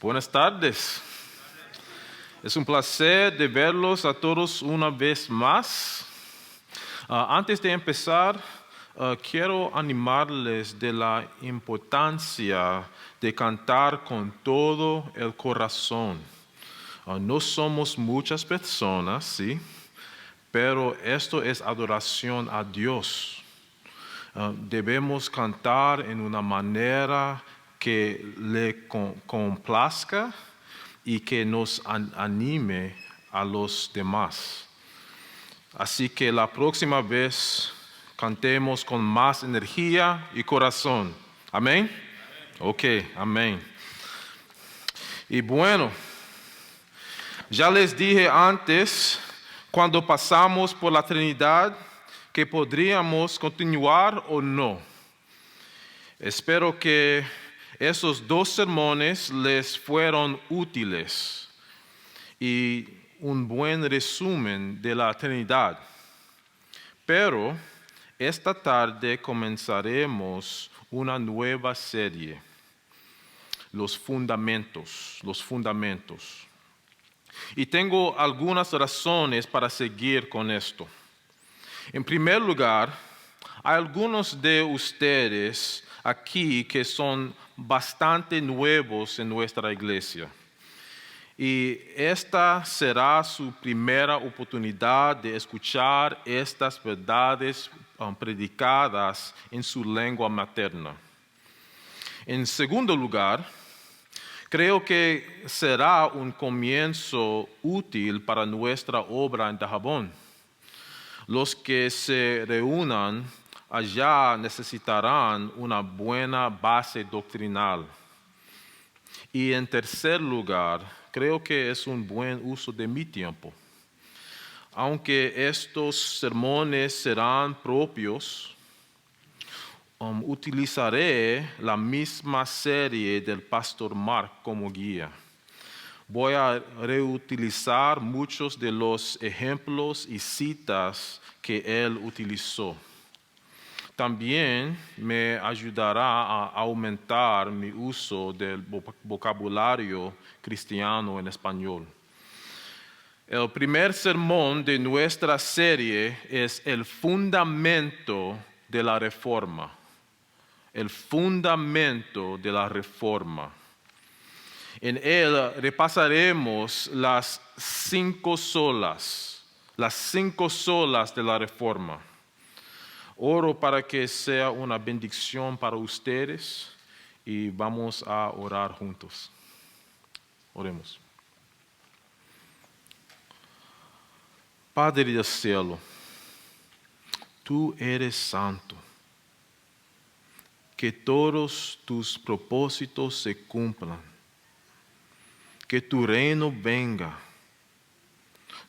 Buenas tardes. Es un placer de verlos a todos una vez más. Antes de empezar, quiero animarles de la importancia de cantar con todo el corazón. No somos muchas personas, sí, pero esto es adoración a Dios. Debemos cantar en una manera que le complazca y que nos anime a los demás. Así que la próxima vez cantemos con más energía y corazón. ¿Amén? Ok, amén. Y bueno, ya les dije antes, cuando pasamos por la Trinidad, que podríamos continuar o no. Espero que esos 2 sermones les fueron útiles y un buen resumen de la Trinidad. Pero esta tarde comenzaremos una nueva serie, los fundamentos. Y tengo algunas razones para seguir con esto. En primer lugar, hay algunos de ustedes aquí que son bastante nuevos en nuestra iglesia. Y esta será su primera oportunidad de escuchar estas verdades predicadas en su lengua materna. En segundo lugar, creo que será un comienzo útil para nuestra obra en Dajabón. Los que se reúnan allá necesitarán una buena base doctrinal. Y en tercer lugar, creo que es un buen uso de mi tiempo. Aunque estos sermones serán propios, utilizaré la misma serie del pastor Mark como guía. Voy a reutilizar muchos de los ejemplos y citas que él utilizó. También me ayudará a aumentar mi uso del vocabulario cristiano en español. El primer sermón de nuestra serie es el fundamento de la reforma. El fundamento de la reforma. En él repasaremos las 5 solas de la reforma. Oro para que sea una bendición para ustedes y vamos a orar juntos. Oremos. Padre del cielo, tú eres santo. Que todos tus propósitos se cumplan. Que tu reino venga.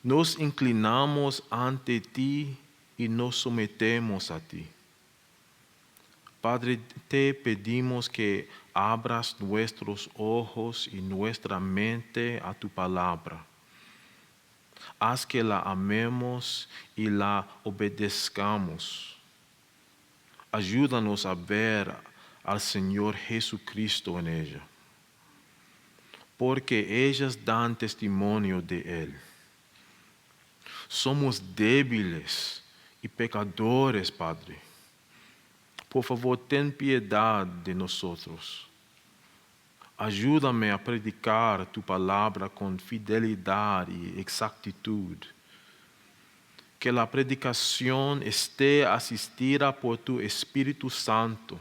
Nos inclinamos ante ti y nos sometemos a ti. Padre, te pedimos que abras nuestros ojos y nuestra mente a tu palabra. Haz que la amemos y la obedezcamos. Ayúdanos a ver al Señor Jesucristo en ella, porque ellas dan testimonio de Él. Somos débiles y pecadores, Padre. Por favor, ten piedad de nosotros. Ayúdame a predicar tu palabra con fidelidad y exactitud. Que la predicación esté asistida por tu Espíritu Santo.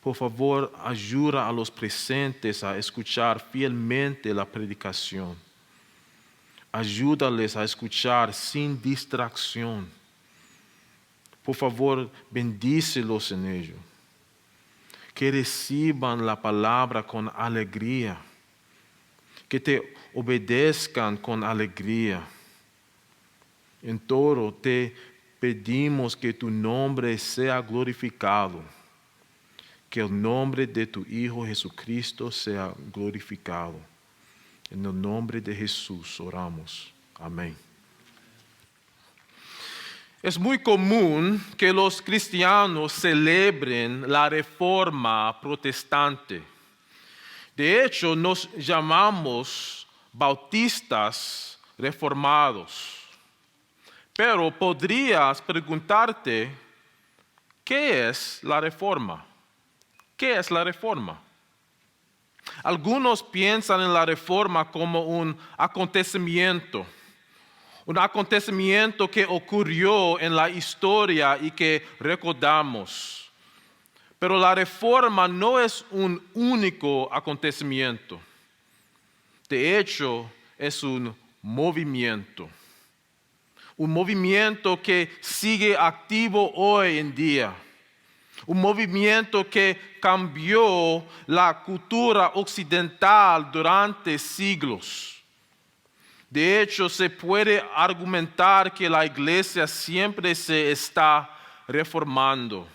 Por favor, ayuda a los presentes a escuchar fielmente la predicación. Ayúdales a escuchar sin distracción. Por favor, bendícelos en ello. Que reciban la palabra con alegría. Que te obedezcan con alegría. En todo te pedimos que tu nombre sea glorificado. Que el nombre de tu Hijo Jesucristo sea glorificado. En el nombre de Jesús oramos. Amén. Es muy común que los cristianos celebren la reforma protestante. De hecho, nos llamamos bautistas reformados. Pero podrías preguntarte, ¿qué es la reforma? ¿Qué es la reforma? Algunos piensan en la reforma como un acontecimiento que ocurrió en la historia y que recordamos. Pero la reforma no es un único acontecimiento. De hecho, es un movimiento. Un movimiento que sigue activo hoy en día. Un movimiento que cambió la cultura occidental durante siglos. De hecho, se puede argumentar que la iglesia siempre se está reformando.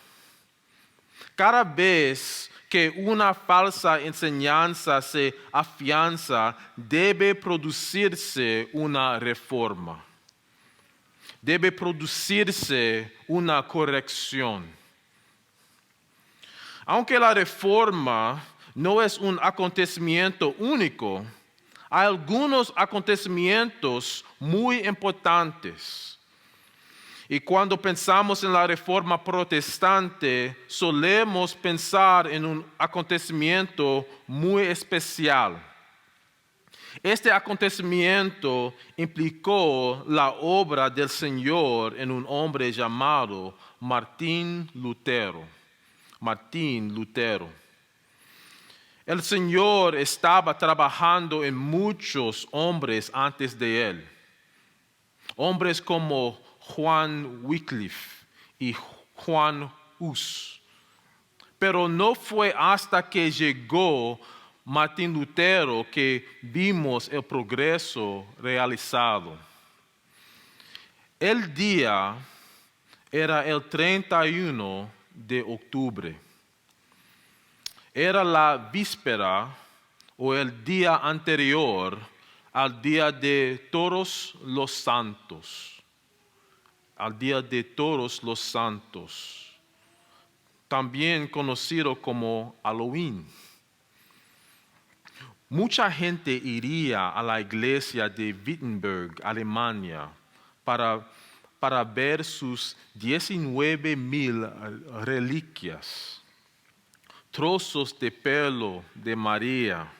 Cada vez que una falsa enseñanza se afianza, debe producirse una reforma. Debe producirse una corrección. Aunque la reforma no es un acontecimiento único, hay algunos acontecimientos muy importantes. Y cuando pensamos en la reforma protestante, solemos pensar en un acontecimiento muy especial. Este acontecimiento implicó la obra del Señor en un hombre llamado Martín Lutero. El Señor estaba trabajando en muchos hombres antes de él. Hombres como Juan Wycliffe y Juan Hus. Pero no fue hasta que llegó Martín Lutero que vimos el progreso realizado. El día era el 31 de octubre. Era la víspera o el día anterior al Día de Todos los Santos. Al Día de Todos los Santos, también conocido como Halloween. Mucha gente iría a la iglesia de Wittenberg, Alemania, para ver sus 19,000 reliquias, trozos de pelo de María,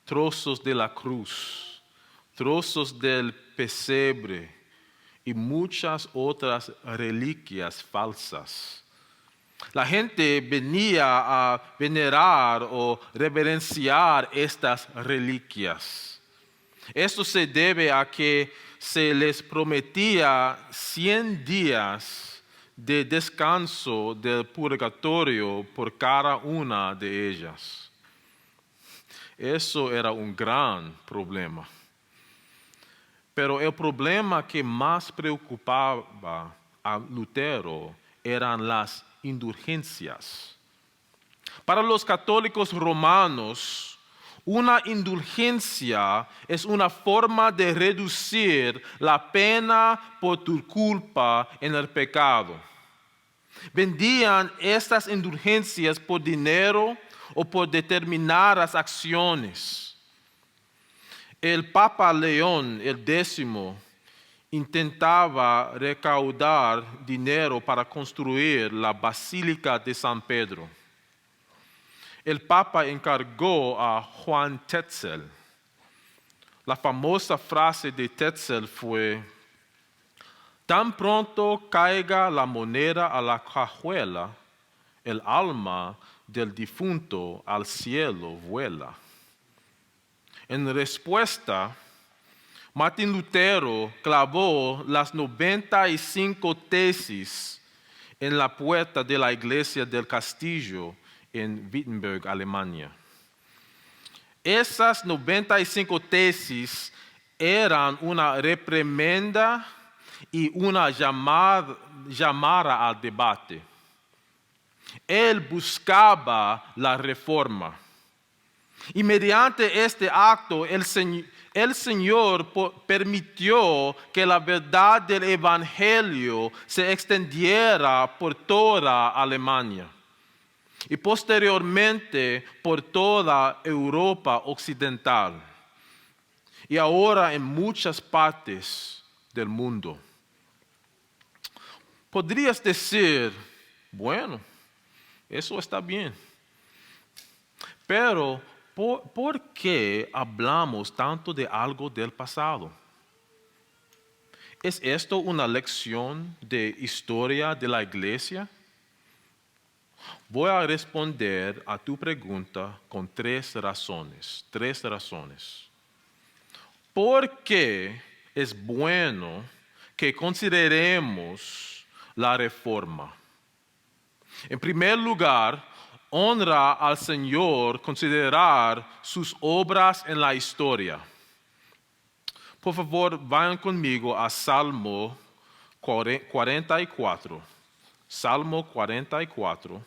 trozos de la cruz, trozos del pesebre y muchas otras reliquias falsas. La gente venía a venerar o reverenciar estas reliquias. Esto se debe a que se les prometía 100 días de descanso del purgatorio por cada una de ellas. Eso era un gran problema. Pero el problema que más preocupaba a Lutero eran las indulgencias. Para los católicos romanos, una indulgencia es una forma de reducir la pena por tu culpa en el pecado. Vendían estas indulgencias por dinero o por determinadas acciones. El Papa León X intentaba recaudar dinero para construir la Basílica de San Pedro. El Papa encargó a Juan Tetzel. La famosa frase de Tetzel fue: tan pronto caiga la moneda a la cajuela, el alma del difunto al cielo vuela. En respuesta, Martín Lutero clavó las 95 tesis en la puerta de la iglesia del castillo en Wittenberg, Alemania. Esas 95 tesis eran una reprimenda y una llamada al debate. Él buscaba la reforma. Y mediante este acto, el Señor permitió que la verdad del Evangelio se extendiera por toda Alemania. y posteriormente por toda Europa occidental y ahora en muchas partes del mundo. Podrías decir, bueno, eso está bien, pero ¿por qué hablamos tanto de algo del pasado? ¿Es esto una lección de historia de la iglesia? Voy a responder a tu pregunta con tres razones. ¿Por qué es bueno que consideremos la reforma? En primer lugar, honra al Señor considerar sus obras en la historia. Por favor, vayan conmigo a Salmo 44. Salmo 44,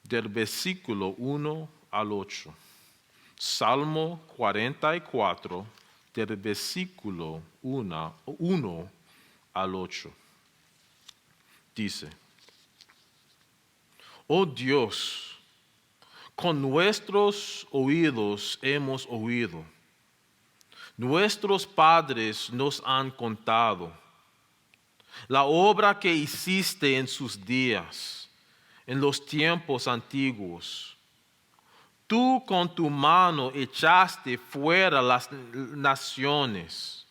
del versículo 1 al 8. Salmo 44, del versículo 1 al 8. Dice, oh Dios, con nuestros oídos hemos oído. Nuestros padres nos han contado la obra que hiciste en sus días, en los tiempos antiguos. Tú con tu mano echaste fuera las naciones,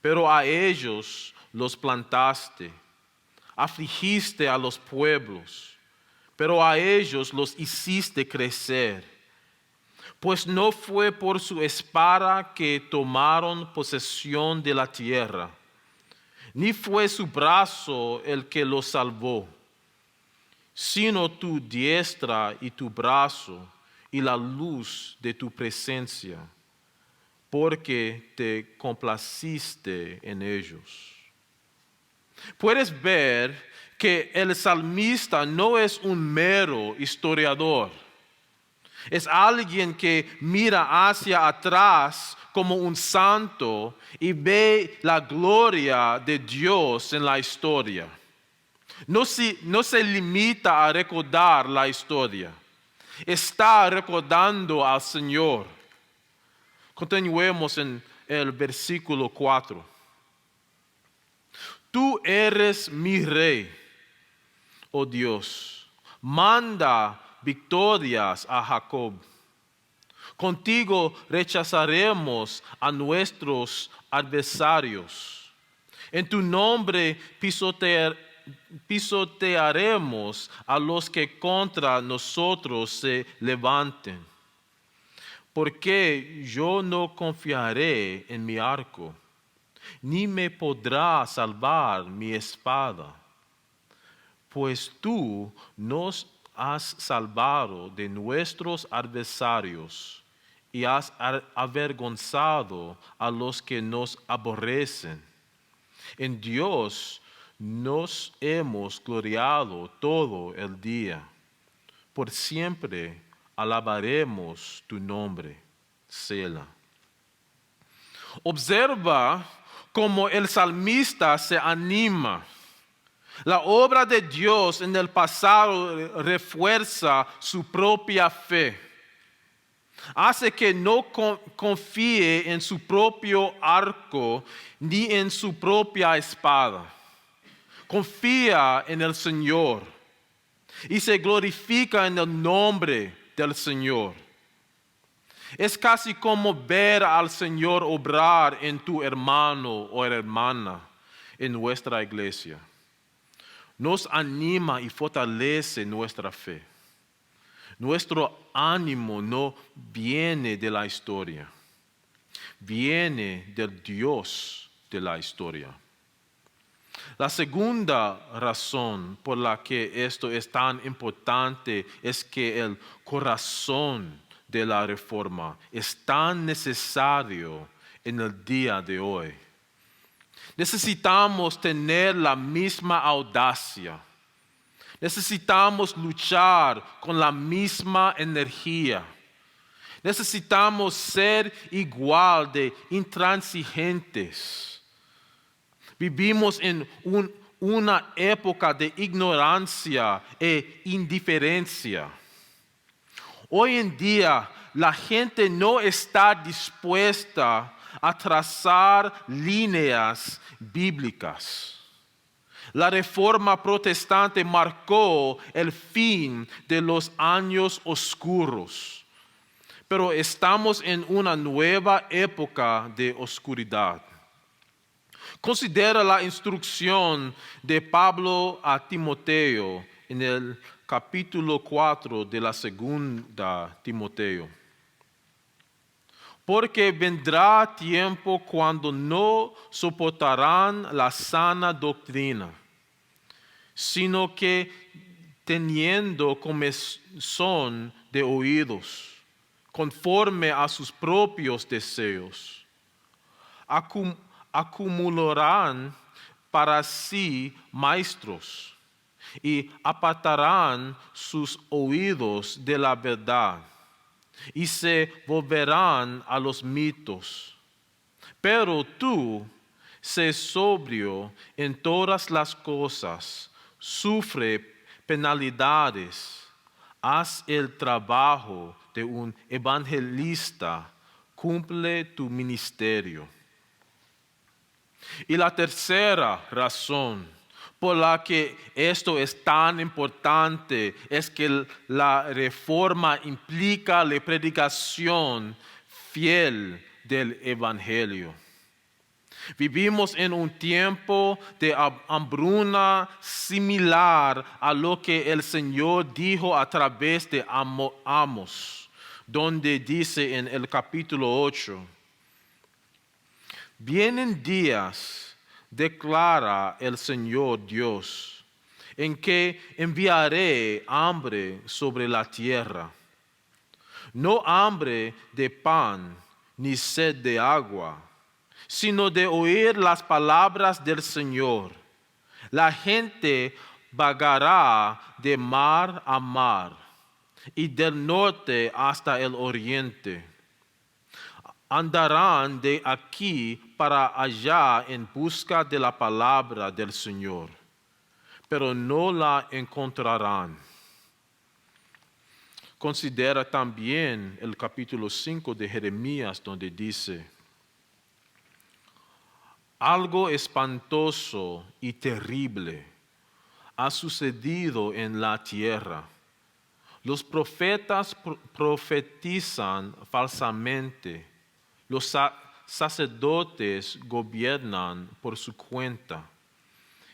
pero a ellos los plantaste. Afligiste a los pueblos, pero a ellos los hiciste crecer. Pues no fue por su espada que tomaron posesión de la tierra, ni fue su brazo el que los salvó, sino tu diestra y tu brazo y la luz de tu presencia, porque te complaciste en ellos. Puedes ver que el salmista no es un mero historiador. Es alguien que mira hacia atrás como un santo y ve la gloria de Dios en la historia. No se limita a recordar la historia. Está recordando al Señor. Continuemos en el versículo 4. Tú eres mi rey, oh Dios. Manda victorias a Jacob. Contigo rechazaremos a nuestros adversarios. En tu nombre pisotearemos a los que contra nosotros se levanten. Porque yo no confiaré en mi arco, ni me podrá salvar mi espada. Pues tú nos has salvado de nuestros adversarios y has avergonzado a los que nos aborrecen. En Dios nos hemos gloriado todo el día. Por siempre alabaremos tu nombre. Selah. Observa cómo el salmista se anima. La obra de Dios en el pasado refuerza su propia fe. Hace que no confíe en su propio arco ni en su propia espada. Confía en el Señor y se glorifica en el nombre del Señor. Es casi como ver al Señor obrar en tu hermano o hermana en nuestra iglesia. Nos anima y fortalece nuestra fe. Nuestro ánimo no viene de la historia, viene del Dios de la historia. La segunda razón por la que esto es tan importante es que el corazón de la reforma es tan necesario en el día de hoy. Necesitamos tener la misma audacia. Necesitamos luchar con la misma energía. Necesitamos ser igual de intransigentes. Vivimos en un una época de ignorancia e indiferencia. Hoy en día, la gente no está dispuesta a trazar líneas bíblicas. La reforma protestante marcó el fin de los años oscuros, pero estamos en una nueva época de oscuridad. Considera la instrucción de Pablo a Timoteo en el capítulo 4 de la segunda Timoteo. Porque vendrá tiempo cuando no soportarán la sana doctrina, sino que teniendo comezón de oídos, conforme a sus propios deseos, acumularán para sí maestros y apartarán sus oídos de la verdad y se volverán a los mitos. Pero tú, sé sobrio en todas las cosas, sufre penalidades, haz el trabajo de un evangelista, cumple tu ministerio. Y la tercera razón por la que esto es tan importante es que la reforma implica la predicación fiel del Evangelio. Vivimos en un tiempo de hambruna similar a lo que el Señor dijo a través de Amos, donde dice en el capítulo 8, vienen días, declara el Señor Dios, en que enviaré hambre sobre la tierra. No hambre de pan, ni sed de agua, sino de oír las palabras del Señor. La gente vagará de mar a mar y del norte hasta el oriente. Andarán de aquí para allá en busca de la palabra del Señor, pero no la encontrarán. Considera también el capítulo 5 de Jeremías, donde dice, algo espantoso y terrible ha sucedido en la tierra. Los profetas profetizan falsamente. Los sacerdotes gobiernan por su cuenta.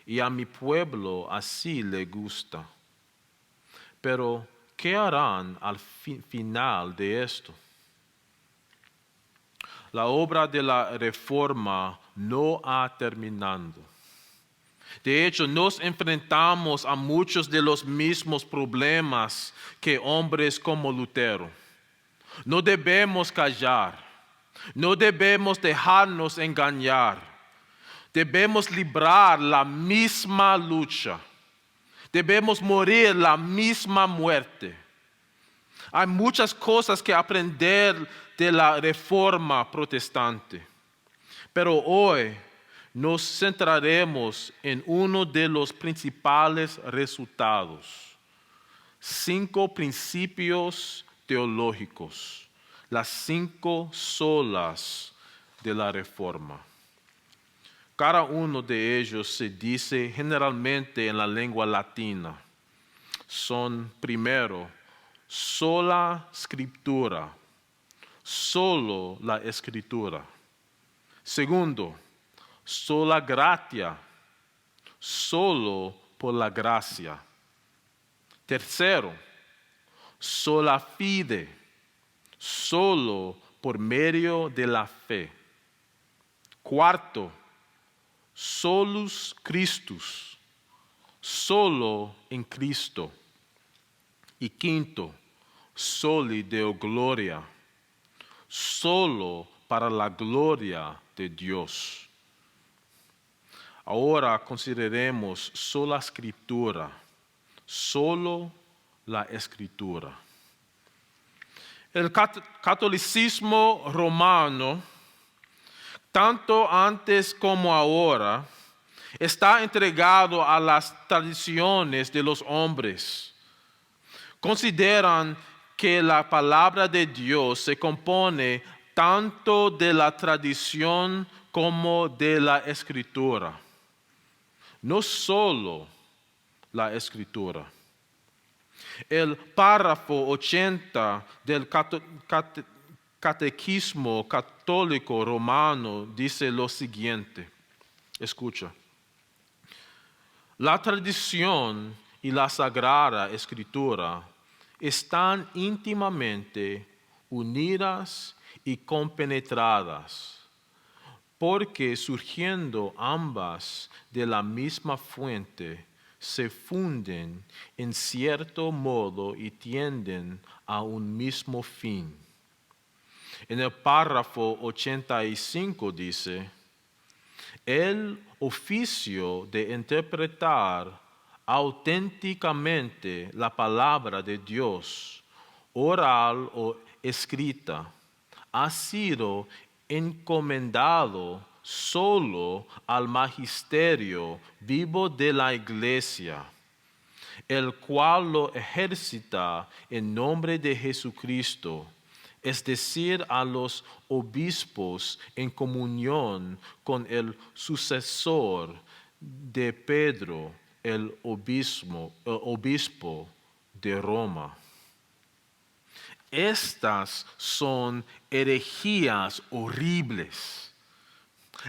Y a mi pueblo así le gusta. Pero, ¿qué harán al final de esto? La obra de la reforma no ha terminado. De hecho, nos enfrentamos a muchos de los mismos problemas que hombres como Lutero. No debemos callar, no debemos dejarnos engañar. Debemos librar la misma lucha. Debemos morir la misma muerte. Hay muchas cosas que aprender de la reforma protestante. Pero hoy nos centraremos en uno de los principales resultados. 5 principios teológicos. Las 5 solas de la reforma. Cada uno de ellos se dice generalmente en la lengua latina. Son, primero, sola escritura, solo la escritura. Segundo, sola gratia, solo por la gracia. Tercero, sola fide, solo por medio de la fe. Cuarto, solus Christus, solo en Cristo. Y quinto, soli Deo gloria, solo para la gloria de Dios. Ahora consideremos sola escritura, solo la escritura. El catolicismo romano, tanto antes como ahora, está entregado a las tradiciones de los hombres. Consideran que la palabra de Dios se compone tanto de la tradición como de la escritura. No solo la escritura. El párrafo 80 del Catequismo Católico Romano dice lo siguiente. Escucha. La tradición y la Sagrada Escritura están íntimamente unidas y compenetradas, porque surgiendo ambas de la misma fuente, se funden en cierto modo y tienden a un mismo fin. En el párrafo 85 dice, el oficio de interpretar auténticamente la palabra de Dios, oral o escrita, ha sido encomendado solo al magisterio vivo de la Iglesia, el cual lo ejercita en nombre de Jesucristo, es decir, a los obispos en comunión con el sucesor de Pedro, el obispo de Roma. Estas son herejías horribles.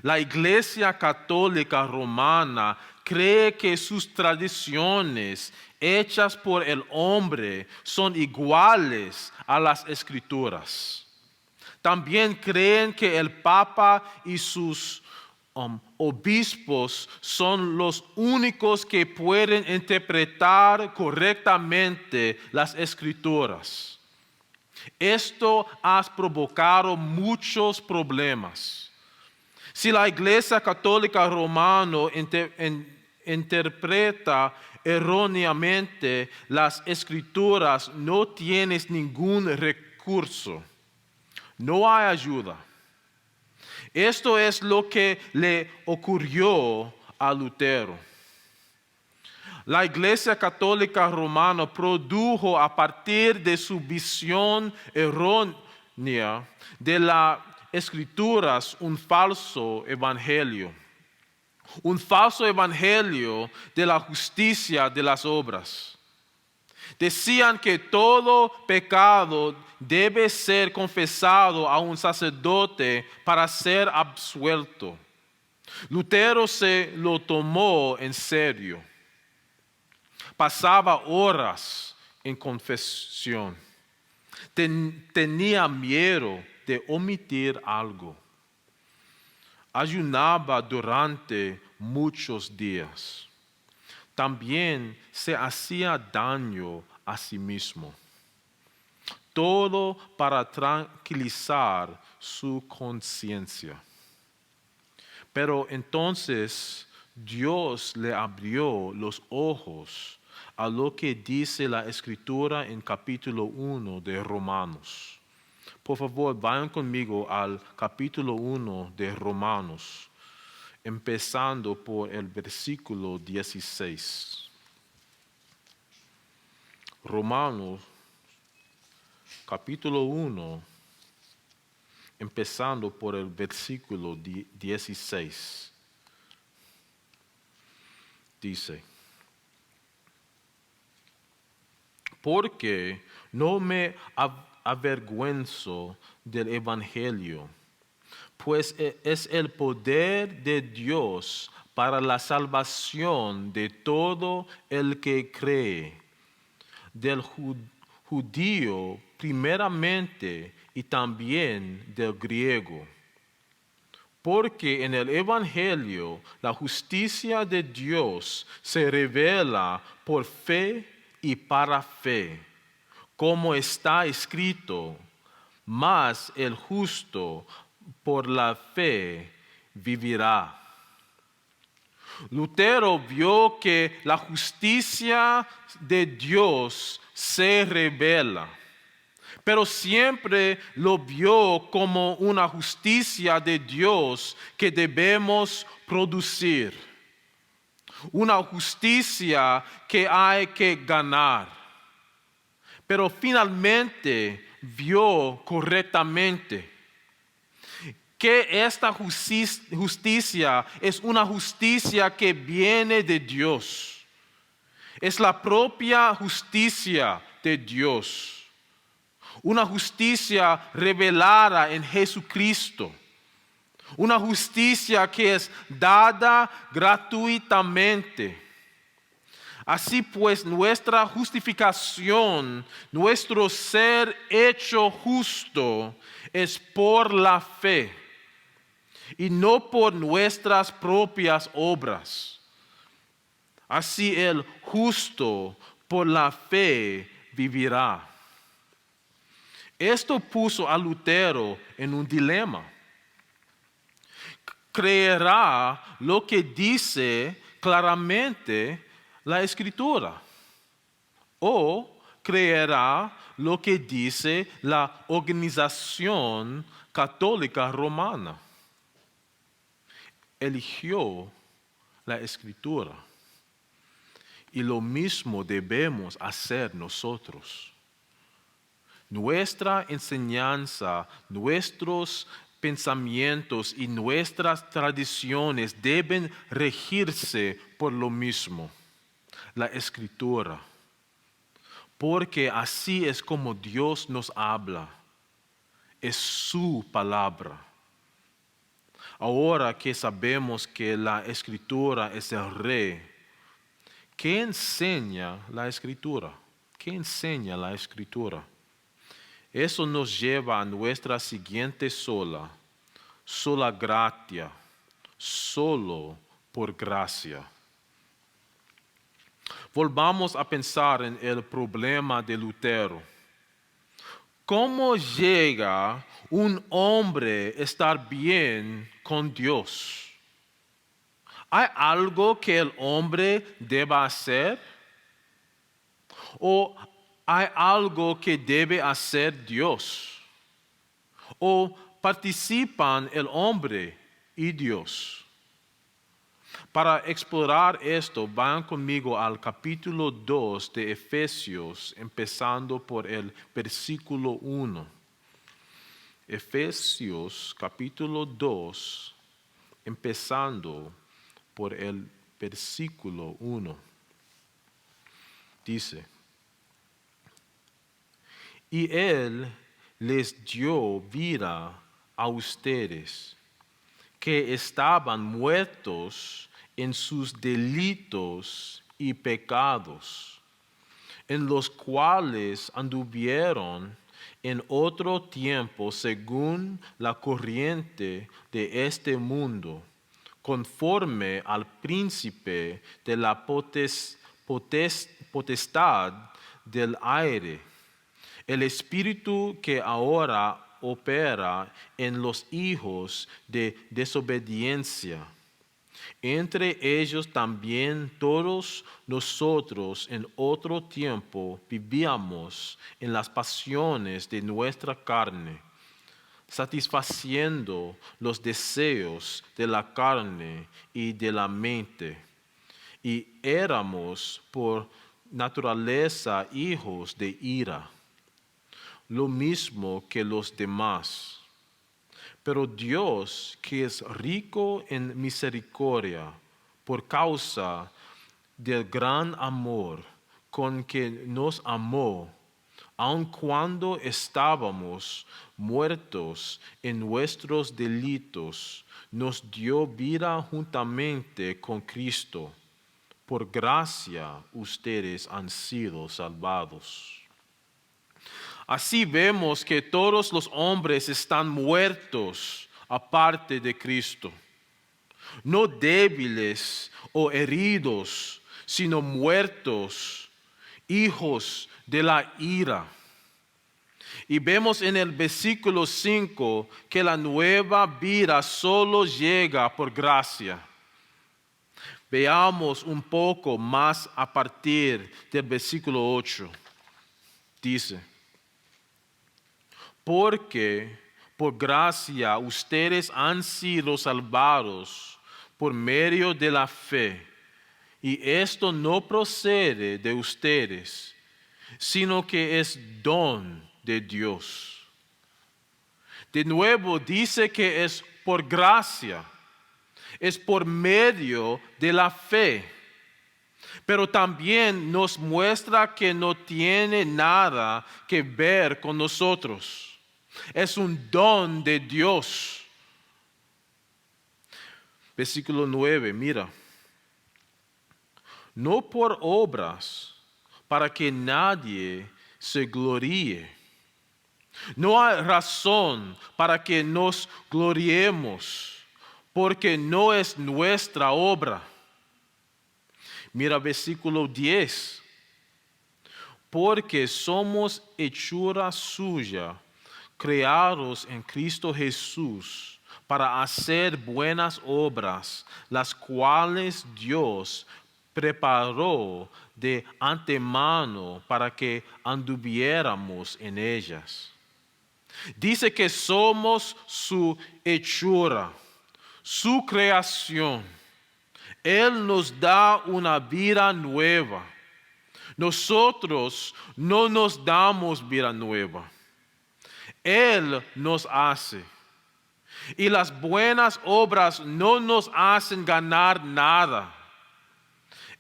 La Iglesia Católica Romana cree que sus tradiciones hechas por el hombre son iguales a las Escrituras. También creen que el Papa y sus obispos son los únicos que pueden interpretar correctamente las Escrituras. Esto ha provocado muchos problemas. Si la Iglesia Católica Romana interpreta erróneamente las Escrituras, no tienes ningún recurso. No hay ayuda. Esto es lo que le ocurrió a Lutero. La Iglesia Católica Romana produjo a partir de su visión errónea de las Escrituras un falso evangelio. Un falso evangelio de la justicia de las obras. Decían que todo pecado debe ser confesado a un sacerdote para ser absuelto. Lutero se lo tomó en serio. Pasaba horas en confesión. Tenía miedo de omitir algo. Ayunaba durante muchos días. También se hacía daño a sí mismo. Todo para tranquilizar su conciencia. Pero entonces Dios le abrió los ojos a lo que dice la Escritura en capítulo 1 de Romanos. Por favor, vayan conmigo al capítulo 1 de Romanos, empezando por el versículo 16. Romanos, capítulo 1, empezando por el versículo 16. Dice, porque no me avergüenzo del Evangelio, pues es el poder de Dios para la salvación de todo el que cree, del judío primeramente y también del griego. Porque en el Evangelio la justicia de Dios se revela por fe y para fe, como está escrito, mas el justo por la fe vivirá. Lutero vio que la justicia de Dios se revela, pero siempre lo vio como una justicia de Dios que debemos producir. una justicia que hay que ganar. Pero finalmente vio correctamente que esta justicia es una justicia que viene de Dios. Es la propia justicia de Dios. Una justicia revelada en Jesucristo. Una justicia que es dada gratuitamente. Así pues, nuestra justificación, nuestro ser hecho justo, es por la fe y no por nuestras propias obras. Así el justo por la fe vivirá. Esto puso a Lutero en un dilema. ¿Creerá lo que dice claramente la Escritura? ¿O creerá lo que dice la Organización Católica Romana? Eligió la Escritura. Y lo mismo debemos hacer nosotros. Nuestra enseñanza, nuestros pensamientos y nuestras tradiciones deben regirse por lo mismo, la Escritura. Porque así es como Dios nos habla. Es su palabra. Ahora que sabemos que la Escritura es el Rey, ¿qué enseña la Escritura? ¿Qué enseña la Escritura? Eso nos lleva a nuestra siguiente sola gratia, solo por gracia. Volvamos a pensar en el problema de Lutero. ¿Cómo llega un hombre a estar bien con Dios? ¿Hay algo que el hombre deba hacer? ¿O hay algo que debe hacer Dios? ¿O participan el hombre y Dios? Para explorar esto, van conmigo al capítulo 2 de Efesios, empezando por el versículo 1. Efesios capítulo 2, empezando por el versículo 1. Dice: y Él les dio vida a ustedes, que estaban muertos en sus delitos y pecados, en los cuales anduvieron en otro tiempo según la corriente de este mundo, conforme al príncipe de la potestad del aire, el espíritu que ahora opera en los hijos de desobediencia. Entre ellos también todos nosotros en otro tiempo vivíamos en las pasiones de nuestra carne, satisfaciendo los deseos de la carne y de la mente. Y éramos por naturaleza hijos de ira, lo mismo que los demás. Pero Dios, que es rico en misericordia, por causa del gran amor con que nos amó, aun cuando estábamos muertos en nuestros delitos, nos dio vida juntamente con Cristo. Por gracia ustedes han sido salvados. Así vemos que todos los hombres están muertos aparte de Cristo. No débiles o heridos, sino muertos, hijos de la ira. Y vemos en el versículo 5 que la nueva vida solo llega por gracia. Veamos un poco más a partir del versículo 8. Dice: porque por gracia ustedes han sido salvados por medio de la fe. Y esto no procede de ustedes, sino que es don de Dios. De nuevo dice que es por gracia, es por medio de la fe. Pero también nos muestra que no tiene nada que ver con nosotros. Es un don de Dios. Versículo 9, mira. No por obras, para que nadie se gloríe. No hay razón para que nos gloriemos, porque no es nuestra obra. Mira versículo 10. Porque somos hechura suya, creados en Cristo Jesús, para hacer buenas obras, las cuales Dios preparó de antemano para que anduviéramos en ellas. Dice que somos su hechura, su creación. Él nos da una vida nueva. Nosotros no nos damos vida nueva. Él nos hace. Y las buenas obras no nos hacen ganar nada.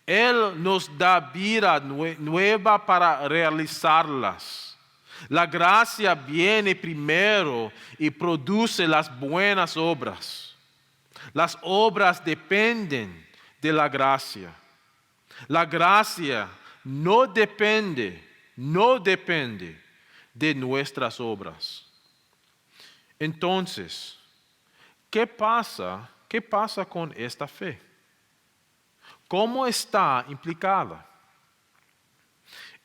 Él nos da vida nueva para realizarlas. La gracia viene primero y produce las buenas obras. Las obras dependen de la gracia. La gracia no depende de nuestras obras. Entonces, ¿qué pasa con esta fe? ¿Cómo está implicada?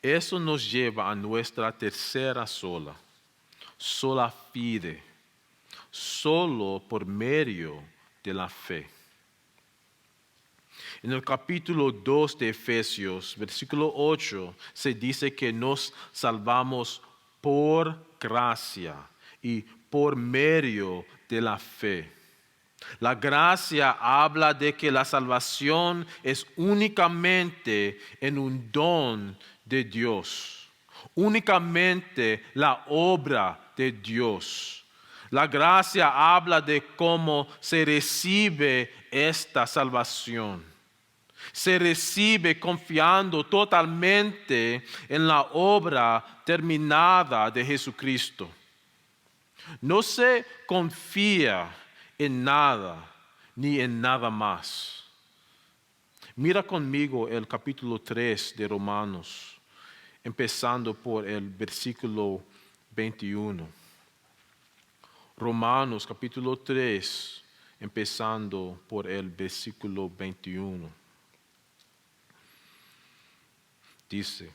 Eso nos lleva a nuestra tercera sola fide, solo por medio de la fe. En el capítulo 2 de Efesios, versículo 8, se dice que nos salvamos por gracia y por medio de la fe. La gracia habla de que la salvación es únicamente en un don de Dios, únicamente la obra de Dios. La gracia habla de cómo se recibe esta salvación. Se recibe confiando totalmente en la obra terminada de Jesucristo. No se confía en nada ni en nada más. Mira conmigo el capítulo 3 de Romanos, empezando por el versículo 21. Romanos capítulo 3, empezando por el versículo 21. Dice,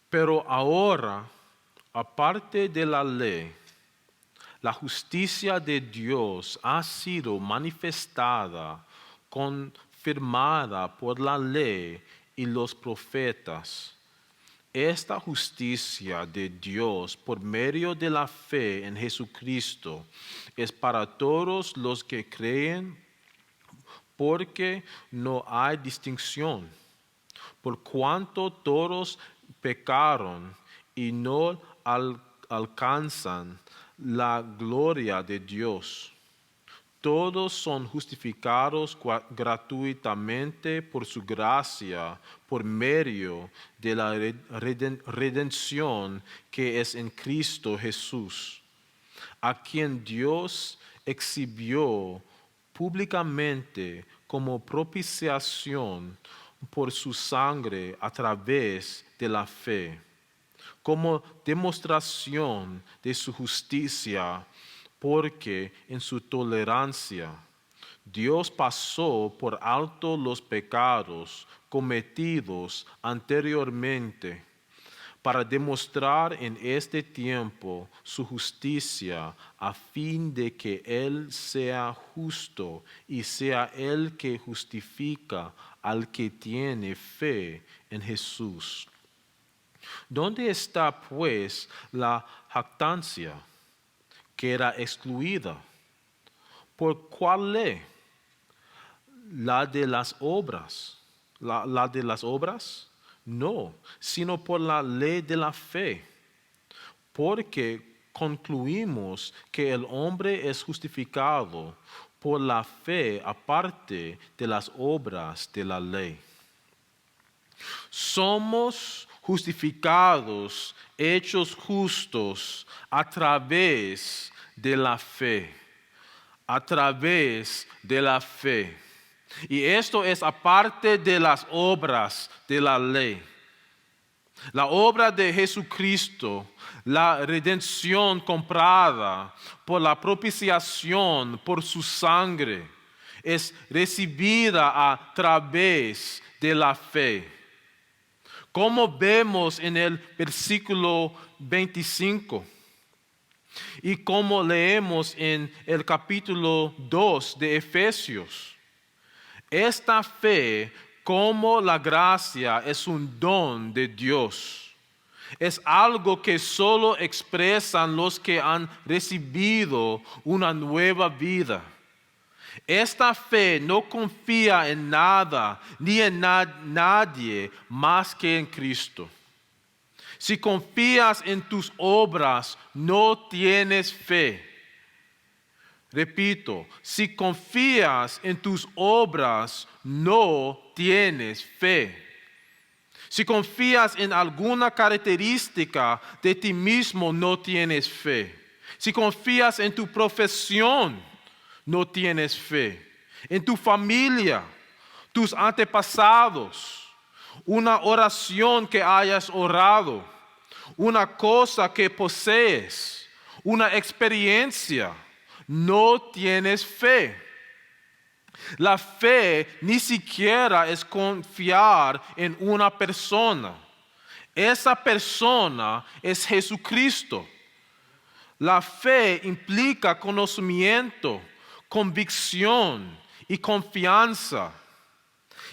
pero ahora, aparte de la ley, la justicia de Dios ha sido manifestada, confirmada por la ley y los profetas. Esta justicia de Dios por medio de la fe en Jesucristo es para todos los que creen, porque no hay distinción, por cuanto todos pecaron y no alcanzan la gloria de Dios. Todos son justificados gratuitamente por su gracia, por medio de la redención que es en Cristo Jesús, a quien Dios exhibió públicamente como propiciación por su sangre a través de la fe, como demostración de su justicia, porque en su tolerancia Dios pasó por alto los pecados cometidos anteriormente, para demostrar en este tiempo su justicia, a fin de que Él sea justo y sea el que justifica al que tiene fe en Jesús. ¿Dónde está pues la jactancia que era excluida? ¿Por cuál ley? la de las obras. ¿La de las obras? No, sino por la ley de la fe. Porque concluimos que el hombre es justificado por la fe aparte de las obras de la ley. Somos justificados, hechos justos a través de la fe. A través de la fe. Y esto es aparte de las obras de la ley. La obra de Jesucristo, la redención comprada por la propiciación por su sangre, es recibida a través de la fe. Como vemos en el versículo 25 y como leemos en el capítulo 2 de Efesios, esta fe como la gracia es un don de Dios. Es algo que solo expresan los que han recibido una nueva vida. Esta fe no confía en nada ni en nadie más que en Cristo. Si confías en tus obras, no tienes fe. Repito, si confías en tus obras, no tienes fe. Si confías en alguna característica de ti mismo, no tienes fe. Si confías en tu profesión, no tienes fe. En tu familia, tus antepasados, una oración que hayas orado, una cosa que posees, una experiencia, no tienes fe. La fe ni siquiera es confiar en una persona. Esa persona es Jesucristo. La fe implica conocimiento, convicción y confianza.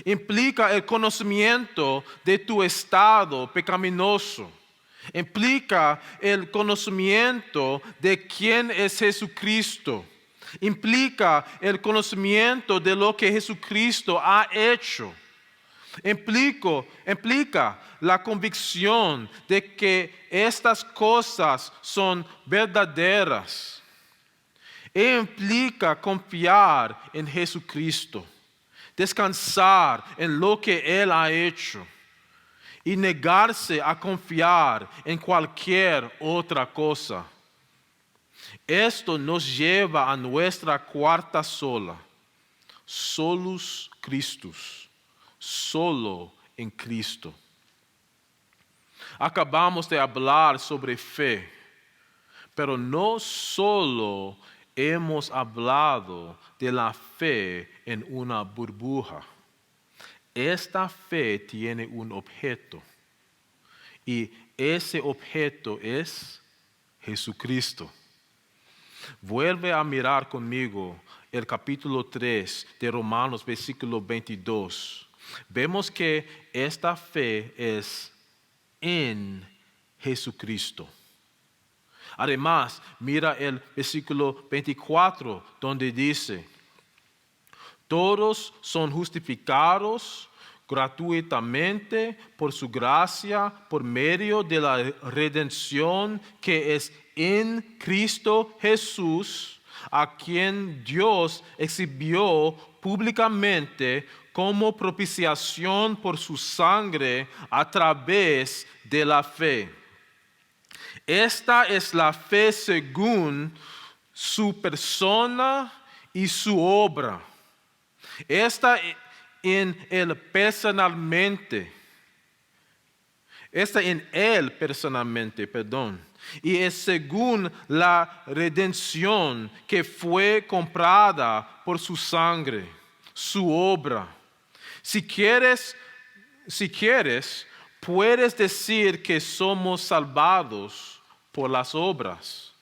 Implica el conocimiento de tu estado pecaminoso. Implica el conocimiento de quién es Jesucristo. Implica el conocimiento de lo que Jesucristo ha hecho. Implica la convicción de que estas cosas son verdaderas. E implica confiar en Jesucristo, descansar en lo que Él ha hecho y negarse a confiar en cualquier otra cosa. Esto nos lleva a nuestra cuarta sola, solus Christus, solo en Cristo. Acabamos de hablar sobre fe, pero no solo hemos hablado de la fe en una burbuja. Esta fe tiene un objeto y ese objeto es Jesucristo. Vuelve a mirar conmigo el capítulo 3 de Romanos, versículo 22. Vemos que esta fe es en Jesucristo. Además, mira el versículo 24, donde dice: todos son justificados gratuitamente por su gracia, por medio de la redención que es en Cristo Jesús, a quien Dios exhibió públicamente como propiciación por su sangre a través de la fe. Esta es la fe según su persona y su obra. Esta en él personalmente. Y es según la redención que fue comprada por su sangre, su obra. Si quieres, puedes decir que somos salvados por las obras,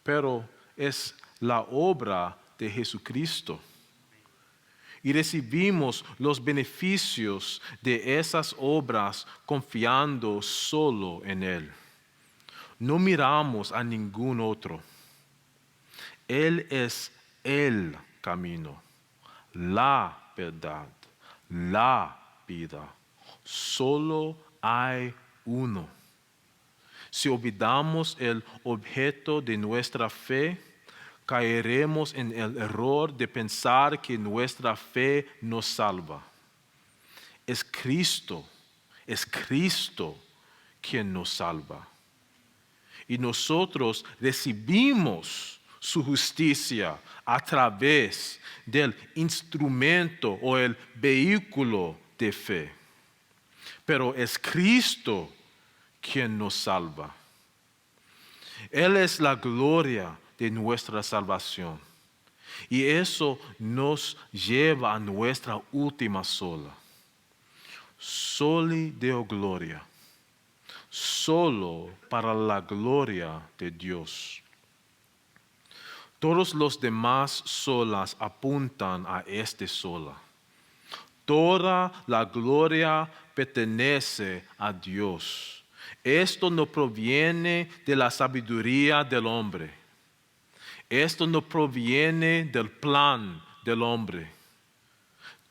pero es la obra de Jesucristo. Y recibimos los beneficios de esas obras confiando solo en Él. No miramos a ningún otro. Él es el camino, la verdad, la vida. Solo hay uno. Si olvidamos el objeto de nuestra fe, caeremos en el error de pensar que nuestra fe nos salva. Es Cristo quien nos salva. Y nosotros recibimos su justicia a través del instrumento o el vehículo de fe. Pero es Cristo quien nos salva. Él es la gloria de nuestra salvación. Y eso nos lleva a nuestra última sola. Soli Deo Gloria. Solo para la gloria de Dios. Todos los demás solas apuntan a este sola. Toda la gloria pertenece a Dios. Esto no proviene de la sabiduría del hombre. Esto no proviene del plan del hombre.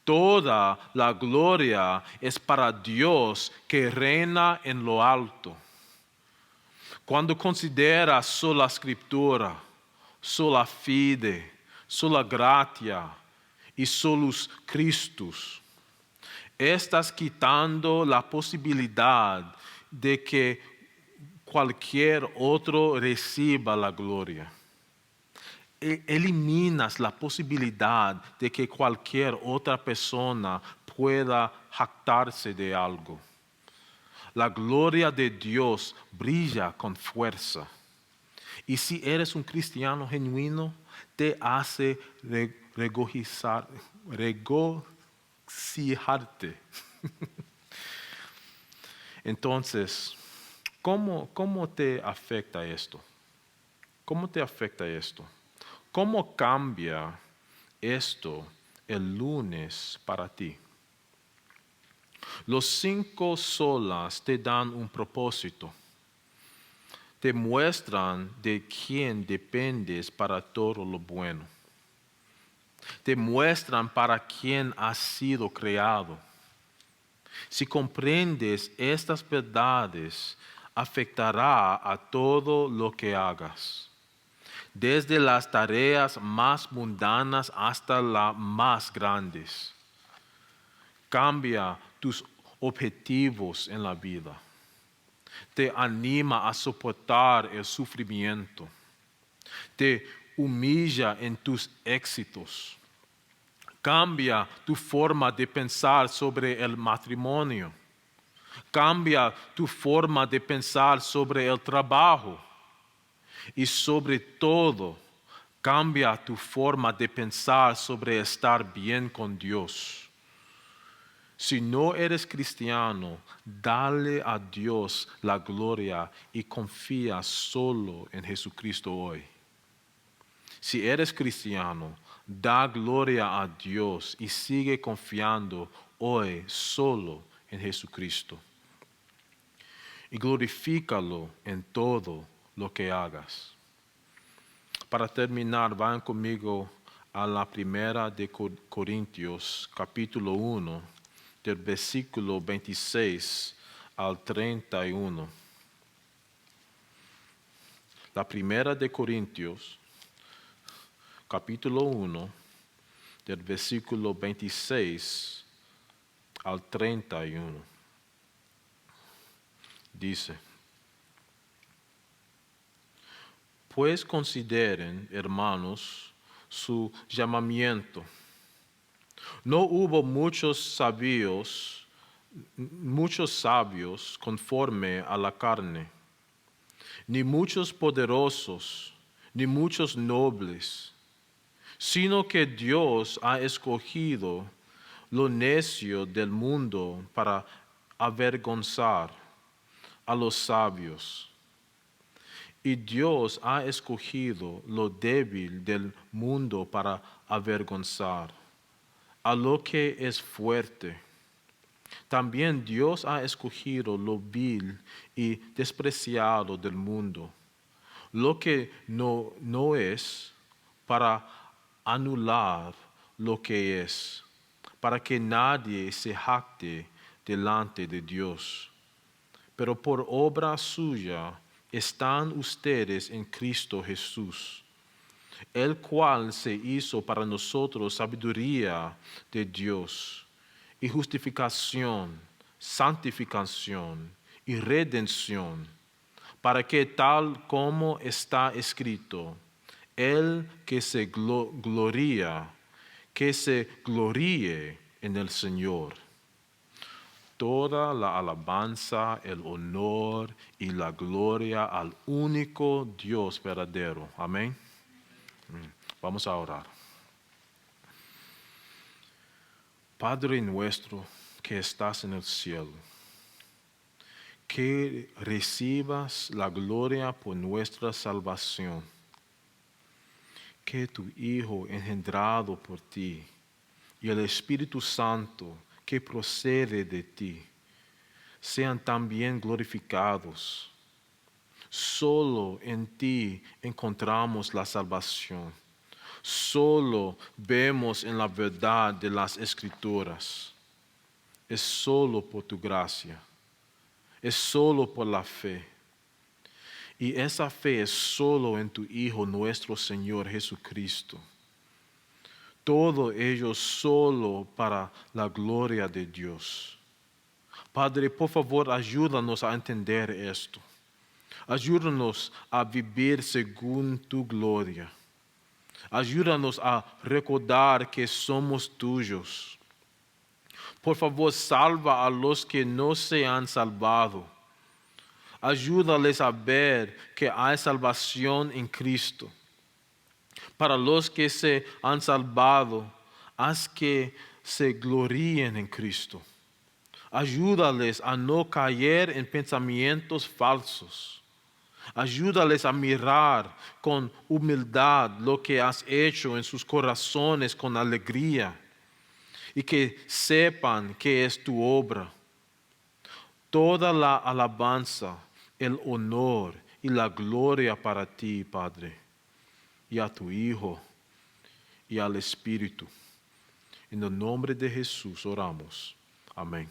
Toda la gloria es para Dios que reina en lo alto. Cuando consideras sola Escritura, sola fide, sola gratia y solus Christus, estás quitando la posibilidad de que cualquier otro reciba la gloria. Eliminas la posibilidad de que cualquier otra persona pueda jactarse de algo. La gloria de Dios brilla con fuerza. Y si eres un cristiano genuino, te hace regocijarte. Entonces, ¿cómo te afecta esto? ¿Cómo te afecta esto? ¿Cómo cambia esto el lunes para ti? Los 5 solas te dan un propósito. Te muestran de quién dependes para todo lo bueno. Te muestran para quién has sido creado. Si comprendes estas verdades, afectará a todo lo que hagas. Desde las tareas más mundanas hasta las más grandes. Cambia tus objetivos en la vida. Te anima a soportar el sufrimiento. Te humilla en tus éxitos. Cambia tu forma de pensar sobre el matrimonio. Cambia tu forma de pensar sobre el trabajo. Y sobre todo, cambia tu forma de pensar sobre estar bien con Dios. Si no eres cristiano, dale a Dios la gloria y confía solo en Jesucristo hoy. Si eres cristiano, da gloria a Dios y sigue confiando hoy solo en Jesucristo. Y glorifícalo en todo lo que hagas. Para terminar, vayan conmigo a la primera de Corintios, capítulo 1, del versículo 26 al 31. La primera de Corintios, capítulo 1, del versículo 26 al 31. Dice: Pues consideren, hermanos, su llamamiento. No hubo muchos sabios conforme a la carne, ni muchos poderosos, ni muchos nobles, sino que Dios ha escogido lo necio del mundo para avergonzar a los sabios. Y Dios ha escogido lo débil del mundo para avergonzar a lo que es fuerte. También Dios ha escogido lo vil y despreciado del mundo, lo que no es, para anular lo que es, para que nadie se jacte delante de Dios. Pero por obra suya están ustedes en Cristo Jesús, el cual se hizo para nosotros sabiduría de Dios y justificación, santificación y redención, para que tal como está escrito, el que se gloría, que se gloríe en el Señor. Toda la alabanza, el honor y la gloria al único Dios verdadero. Amén. Vamos a orar. Padre nuestro que estás en el cielo, que recibas la gloria por nuestra salvación, que tu Hijo engendrado por ti y el Espíritu Santo que procede de ti sean también glorificados. Solo en ti encontramos la salvación. Solo vemos en la verdad de las Escrituras. Es solo por tu gracia. Es solo por la fe. Y esa fe es solo en tu Hijo nuestro Señor Jesucristo. Todo ello solo para la gloria de Dios. Padre, por favor, ayúdanos a entender esto. Ayúdanos a vivir según tu gloria. Ayúdanos a recordar que somos tuyos. Por favor, salva a los que no se han salvado. Ayúdales a ver que hay salvación en Cristo. Para los que se han salvado, haz que se gloríen en Cristo. Ayúdales a no caer en pensamientos falsos. Ayúdales a mirar con humildad lo que has hecho en sus corazones con alegría y que sepan que es tu obra. Toda la alabanza, el honor y la gloria para ti, Padre, y a tu Hijo y al Espíritu. En el nombre de Jesús oramos. Amén.